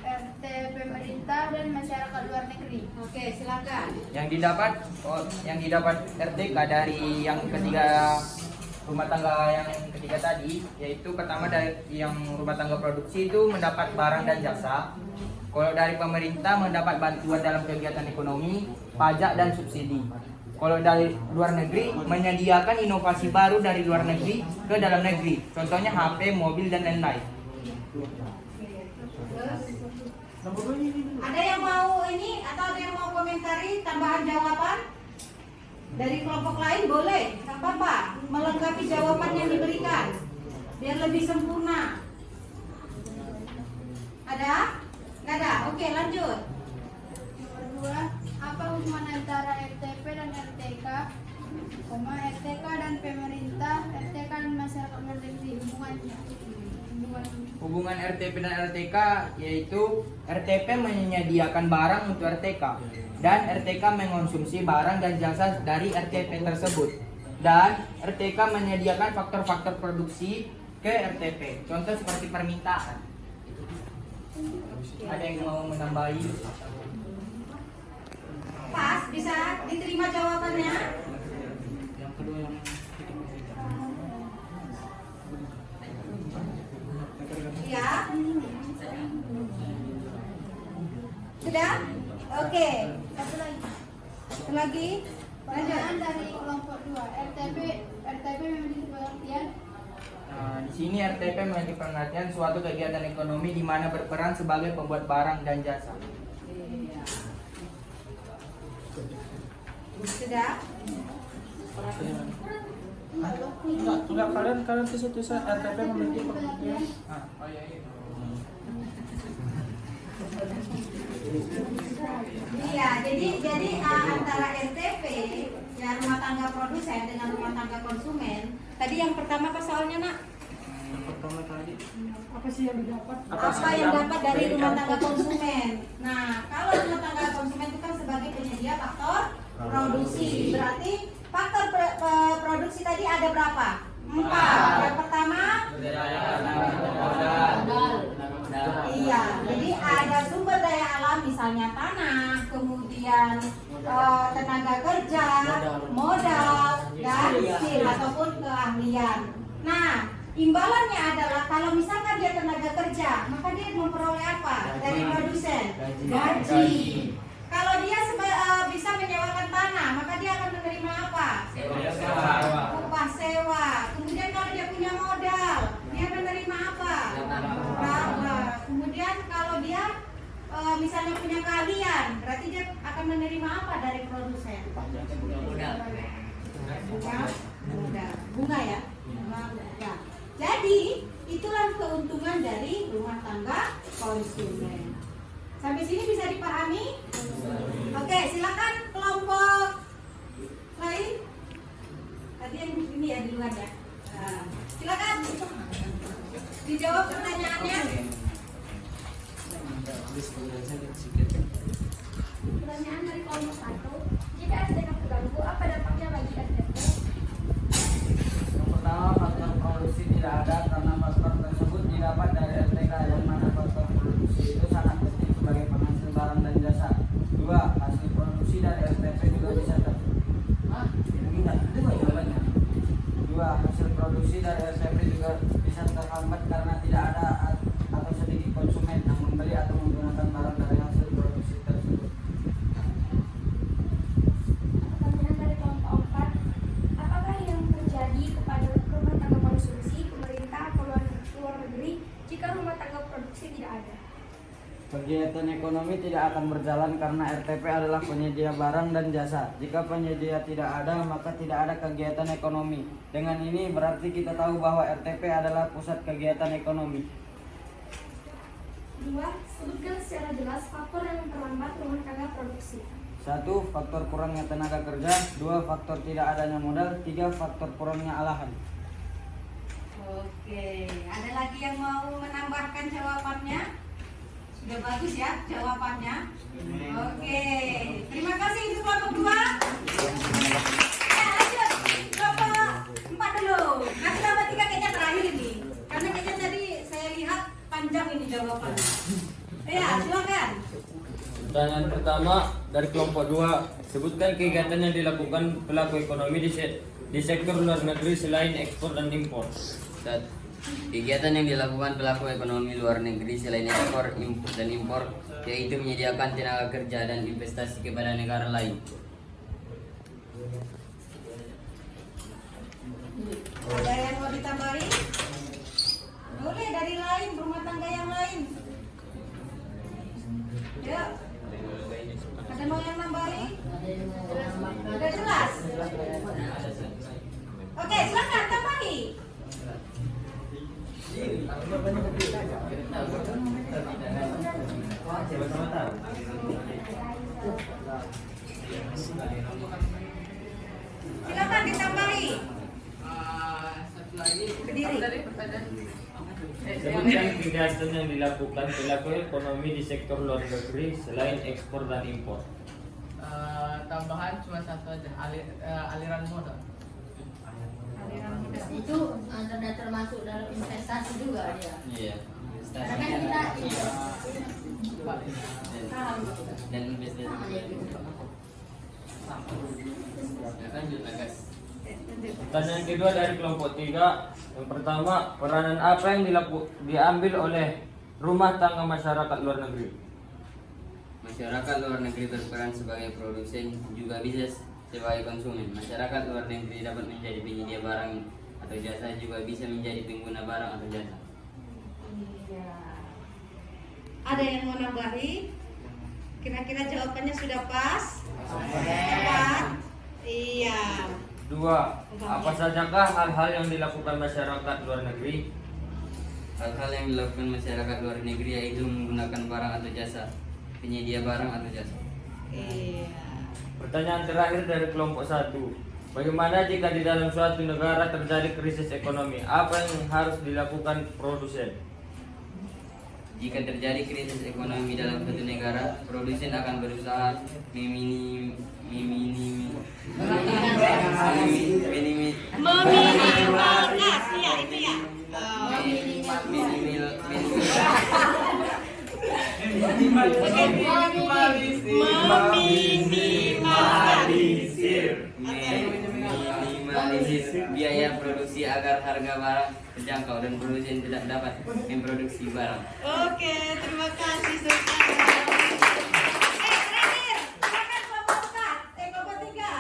RT pemerintah dan masyarakat luar negeri? Oke, silakan. Yang didapat RTK dari yang ketiga rumah tangga yang ketiga tadi, yaitu pertama dari yang rumah tangga produksi itu mendapat barang dan jasa. Kalau dari pemerintah mendapat bantuan dalam kegiatan ekonomi, pajak dan subsidi. Kalau dari luar negeri menyediakan inovasi baru dari luar negeri ke dalam negeri. Contohnya HP, mobil dan lain-lain. Ada yang mau ini atau ada yang mau komentari tambahan jawaban dari kelompok lain? Boleh, nggak apa-apa. Melengkapi jawaban yang diberikan biar lebih sempurna. Ada? Nggak ada? Oke, lanjut. Kedua, apa hubungan antara RTP dan RTK, RTK dan pemerintah, RTK dan masyarakat luar negeri, hubungannya? Hubungan RTP dan RTK yaitu RTP menyediakan barang untuk RTK dan RTK mengonsumsi barang dan jasa dari RTP tersebut, dan RTK menyediakan faktor-faktor produksi ke RTP, contoh seperti permintaan. Ada yang mau menambahi? Pas, bisa diterima jawabannya? Yang kedua yang Ya. Sudah? Oke. Satu lagi. Satu lagi. Pertanyaan dari kelompok 2, RTP memiliki pengertian. Di sini RTP memiliki pengertian suatu kegiatan ekonomi di mana berperan sebagai pembuat barang dan jasa. Sudah? enggak kalian tulis RTP memiliki pengertian. Iya, jadi antara RTP ya rumah tangga produsen dengan rumah tangga konsumen. Tadi yang pertama apa soalnya, Nak? Yang pertama tadi Apa yang dapat dari rumah tangga konsumen? Nah, kalau rumah tangga konsumen itu kan sebagai penyedia faktor produksi. Berarti faktor produksi tadi ada berapa? 4. Yang pertama iya, jadi ada sumber daya alam misalnya tanah, kemudian tenaga kerja, modal, dan skill ataupun keahlian. Nah, imbalannya adalah kalau misalkan dia tenaga kerja, maka dia memperoleh apa dari produsen? Gaji. Kalau dia bisa menyewakan tanah, maka dia akan menerima apa? Upah sewa. Kemudian kalau dia punya modal, dia menerima apa? Laba. Kemudian kalau dia misalnya punya keahlian, berarti dia akan menerima apa dari produsen? Bunga ya? Bunga. Jadi itulah keuntungan dari rumah tangga konsumen. Sampai sini bisa dipahami? Oke, silakan kelompok juga bisa dua, hasil produksi dari RTP juga bisa terhambat karena tidak ada atau sedikit konsumen yang membeli atau menggunakan barang dari hasil produksi tersebut. Pertanyaan dari kelompok 4, apakah yang terjadi kepada rumah tangga konsumsi, pemerintah atau luar negeri jika rumah tangga produksi tidak ada? Kegiatan ekonomi tidak akan berjalan karena RTP adalah penyedia barang dan jasa. Jika penyedia tidak ada, maka tidak ada kegiatan ekonomi. Dengan ini berarti kita tahu bahwa RTP adalah pusat kegiatan ekonomi. 2. Sebutkan secara jelas faktor yang memperlambat rumah tangga produksi. 1. Faktor kurangnya tenaga kerja. 2. Faktor tidak adanya modal. 3. Faktor kurangnya alahan. Oke, ada lagi yang mau menambahkan jawabannya? Sudah bagus ya jawabannya. Oke, terima kasih untuk kelompok 2. Ya, lanjut kelompok 4 dulu. Nanti kelompok 3 kayaknya terakhir ini, karena kayaknya tadi saya lihat panjang ini jawabannya. Ya, silakan. Pertanyaan pertama dari kelompok 2, sebutkan kegiatan yang dilakukan pelaku ekonomi di sektor luar negeri selain ekspor dan impor. Kegiatan yang dilakukan pelaku ekonomi luar negeri selain ekspor dan impor yaitu menyediakan tenaga kerja dan investasi kepada negara lain. Ada yang mau ditambahi? Boleh dari lain, rumah tangga yang lain. Ya. Ada mau yang nambahi? Sudah jelas? Oke, silakan tambahi. Silakan ditambahi. Berdiri. Sebutkan kegiatan yang dilakukan pelaku ekonomi di sektor luar negeri selain ekspor dan impor. Tambahan cuma satu aja, aliran modal. Itu sudah termasuk dalam investasi juga dia. Iya. Karena kan kita Dan investasi. Pertanyaan kedua dari kelompok 3. Yang pertama, peranan apa yang diambil oleh rumah tangga masyarakat luar negeri? Masyarakat luar negeri berperan sebagai produsen juga bisa sebagai konsumen. Masyarakat luar negeri dapat menjadi penyedia barang atau jasa, juga bisa menjadi pengguna barang atau jasa. Iya. Ada yang mau nambahi? Kira-kira jawabannya sudah pas? Tepat? Iya. 2. Apa sajakah hal-hal yang dilakukan masyarakat luar negeri? Hal-hal yang dilakukan masyarakat luar negeri yaitu menggunakan barang atau jasa, penyedia barang atau jasa. Iya. Pertanyaan terakhir dari kelompok 1. Bagaimana jika di dalam suatu negara terjadi krisis ekonomi? Apa yang harus dilakukan produsen? Jika terjadi krisis ekonomi dalam suatu negara, produsen akan berusaha Meminimalkan, iya itu ya. Minimalisir biaya produksi agar harga barang terjangkau dan produsen tidak dapat memproduksi barang. Oke, terima kasih sekali. Terakhir, silakan kelompok 4, kelompok 3.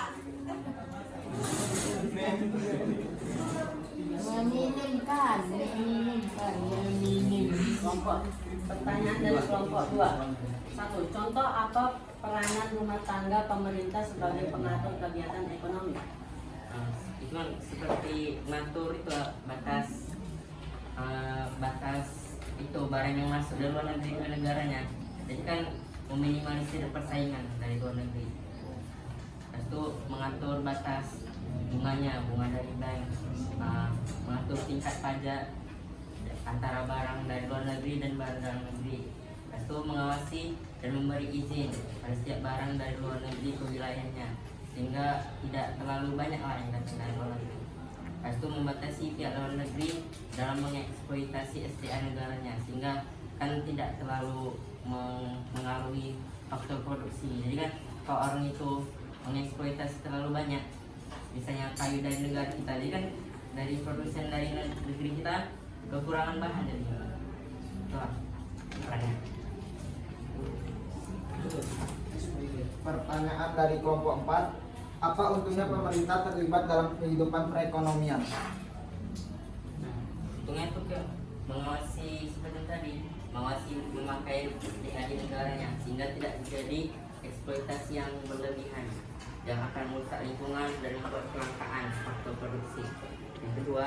Kelompok pertanyaan dari kelompok 2. 1. Contoh apa peranan rumah tangga pemerintah sebagai pengatur kegiatan ekonomi? Itu kan seperti mengatur itu batas itu barang yang masuk dari luar negeri ke negaranya. Jadi kan meminimalisir persaingan dari luar negeri. Terus itu mengatur batas bunga dari bank, mengatur tingkat pajak antara barang dari luar negeri dan barang dalam negeri. Terus itu mengawasi dan memberi izin pada setiap barang dari luar negeri ke wilayahnya, sehingga tidak terlalu banyak lah yang datang dari luar negeri. Terus itu membatasi pihak luar negeri dalam mengeksploitasi SDA negaranya, sehingga kan tidak terlalu mengaruhi faktor produksi. Jadi kan kalau orang itu mengeksploitasi terlalu banyak. Misalnya kayu dari negara kita, jadi kan dari produsen dari negeri kita kekurangan bahan jadi itu perannya. Pertanyaan dari kelompok 4, apa untungnya pemerintah terlibat dalam kehidupan perekonomian? Nah, untungnya itu mengawasi seperti tadi, mengawasi memakai SDA di negaranya sehingga tidak terjadi eksploitasi yang berlebihan yang akan merusak lingkungan dan membuat kelangkaan faktor produksi. Yang kedua,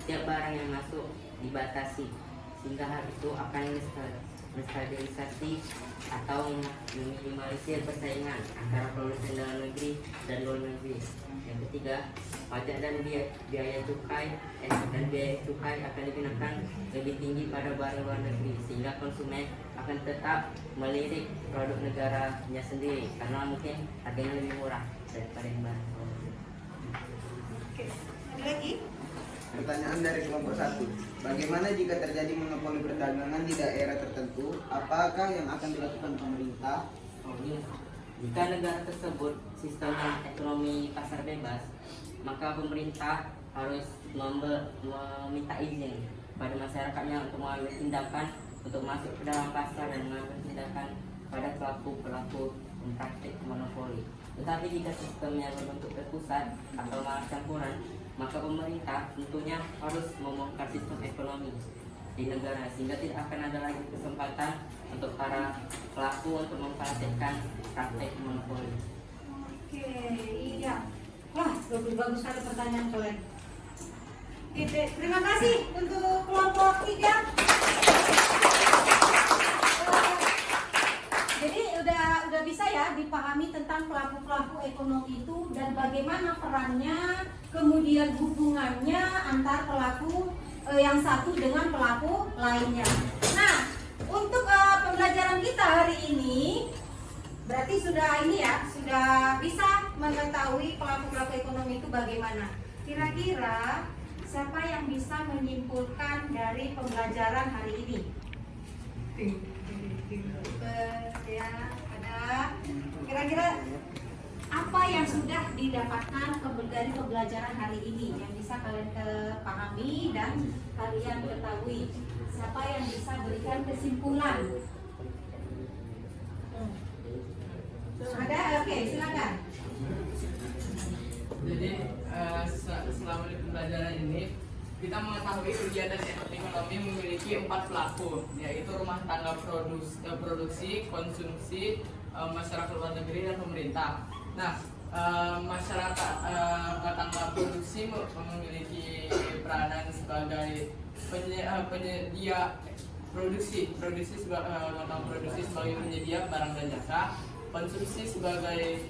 setiap barang yang masuk dibatasi sehingga hal itu akan menstabilisasi atau meminimalisir persaingan antara produsen dalam negeri dan luar negeri. Yang ketiga, pajak dan biaya cukai akan dikenakan lebih tinggi pada barang luar negeri sehingga konsumen akan tetap melirik produk negaranya sendiri karena mungkin harganya lebih murah daripada yang barang luar negeri. Oke, ada lagi? Pertanyaan dari kelompok 1, bagaimana jika terjadi monopoli perdagangan di daerah tertentu? Apakah yang akan dilakukan pemerintah? Jika negara tersebut sistemnya ekonomi pasar bebas, maka pemerintah harus meminta izin pada masyarakatnya untuk mengambil tindakan untuk masuk ke dalam pasar dan mengambil tindakan pada pelaku-pelaku praktik monopoli. Tetapi jika sistemnya berbentuk terpusat atau malah campuran, maka pemerintah tentunya harus membongkar sistem ekonomi di negara sehingga tidak akan ada lagi kesempatan untuk para pelaku untuk mempraktikkan praktik monopoli. Oke, iya. Wah, bagus sekali pertanyaan kalian. Oke, terima kasih untuk kelompok 3. Jadi udah bisa ya dipahami tentang pelaku-pelaku ekonomi itu dan bagaimana perannya, kemudian hubungannya antar pelaku yang satu dengan pelaku lainnya. Nah, untuk pembelajaran kita hari ini berarti sudah bisa mengetahui pelaku-pelaku ekonomi itu bagaimana. Kira-kira siapa yang bisa menyimpulkan dari pembelajaran hari ini? Ya, ada kira-kira apa yang sudah didapatkan dari pembelajaran hari ini yang bisa kalian pahami dan kalian ketahui? Siapa yang bisa berikan kesimpulan? Ada? Oke, silakan. Jadi selama di pembelajaran ini kita mengetahui kegiatan ekonomi memiliki 4 pelaku, yaitu rumah tangga produksi, konsumsi, masyarakat luar negeri dan pemerintah. Nah, masyarakat rumah tangga produksi memiliki peranan sebagai penyedia produksi sebagai penyedia barang dan jasa, konsumsi sebagai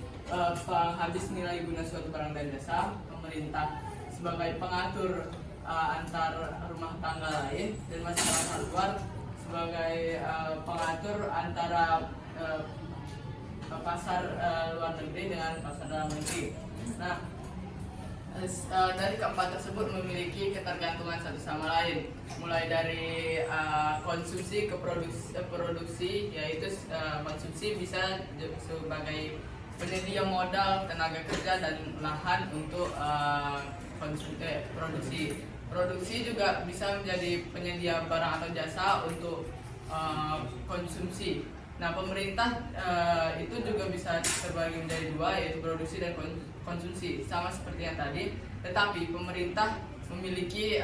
penghabis nilai guna suatu barang dan jasa, pemerintah sebagai pengatur antar rumah tangga lain, dan masyarakat luar sebagai pengatur antara pasar luar negeri dengan pasar dalam negeri. Nah, dari keempat tersebut memiliki ketergantungan satu sama lain, mulai dari konsumsi ke produksi, yaitu konsumsi bisa sebagai penyedia modal, tenaga kerja dan lahan untuk produksi. Produksi juga bisa menjadi penyedia barang atau jasa untuk konsumsi. Nah, pemerintah itu juga bisa terbagi menjadi 2, yaitu produksi dan konsumsi, sama seperti yang tadi. Tetapi pemerintah memiliki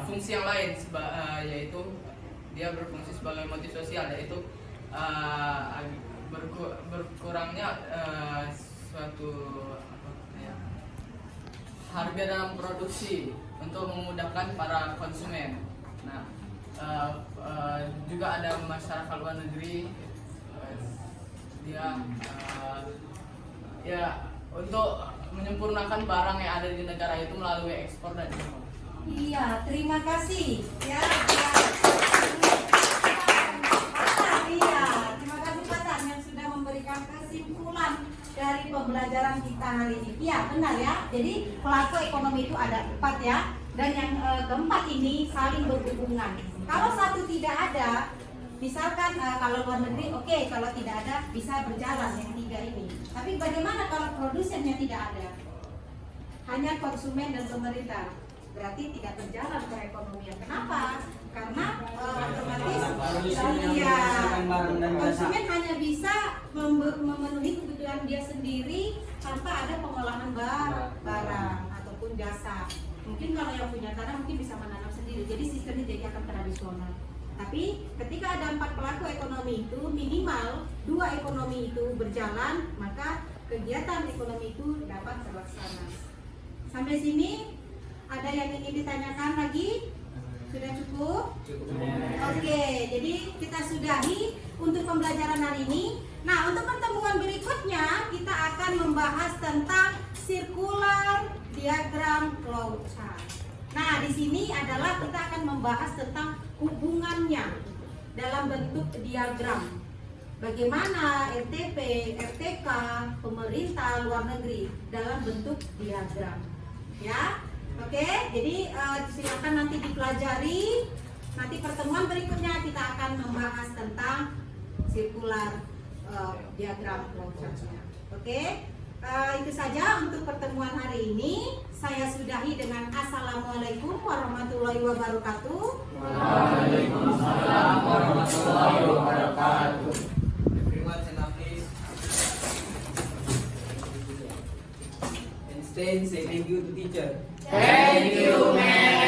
fungsi yang lain, yaitu dia berfungsi sebagai motif sosial, yaitu berkurangnya suatu harga dalam produksi untuk memudahkan para konsumen. Nah, juga ada masyarakat luar negeri, dia untuk menyempurnakan barang yang ada di negara itu melalui ekspor dan impor. Iya, terima kasih. Ya, terima kasih Pak Tan yang sudah memberikan kesimpulan dari pembelajaran kita hari ini. Iya, benar ya. Jadi pelaku ekonomi itu ada 4 ya, dan yang keempat ini saling berhubungan. Kalau satu tidak ada, Misalkan kalau luar negeri, oke, kalau tidak ada bisa berjalan yang 3 ini. Tapi bagaimana kalau produsennya tidak ada? Hanya konsumen dan pemerintah. Berarti tidak berjalan perekonomian. Kenapa? Karena otomatis konsumen hanya bisa memenuhi kebutuhan dia sendiri tanpa ada pengolahan barang ataupun jasa. Mungkin kalau yang punya tanah mungkin bisa menanam sendiri. Jadi sistemnya jadi akan tradisional. Tapi ketika ada 4 pelaku ekonomi itu, minimal 2 ekonomi itu berjalan, maka kegiatan ekonomi itu dapat terlaksana. Sampai sini ada yang ingin ditanyakan lagi? Sudah cukup? Oke, jadi kita sudahi untuk pembelajaran hari ini. Nah, untuk pertemuan berikutnya kita akan membahas tentang circular diagram flowchart. Nah, di sini adalah kita akan membahas tentang hubungannya dalam bentuk diagram. Bagaimana RTP, RTK, pemerintah luar negeri dalam bentuk diagram. Ya, oke. Jadi silakan nanti dipelajari. Nanti pertemuan berikutnya kita akan membahas tentang circular diagram flowchart-nya. Oke. Itu saja untuk pertemuan hari ini. Saya sudahi dengan Assalamualaikum warahmatullahi wabarakatuh. Waalaikumsalam warahmatullahi wabarakatuh. Everyone stand up please. And stand, say thank you to teacher. Thank you, ma'am.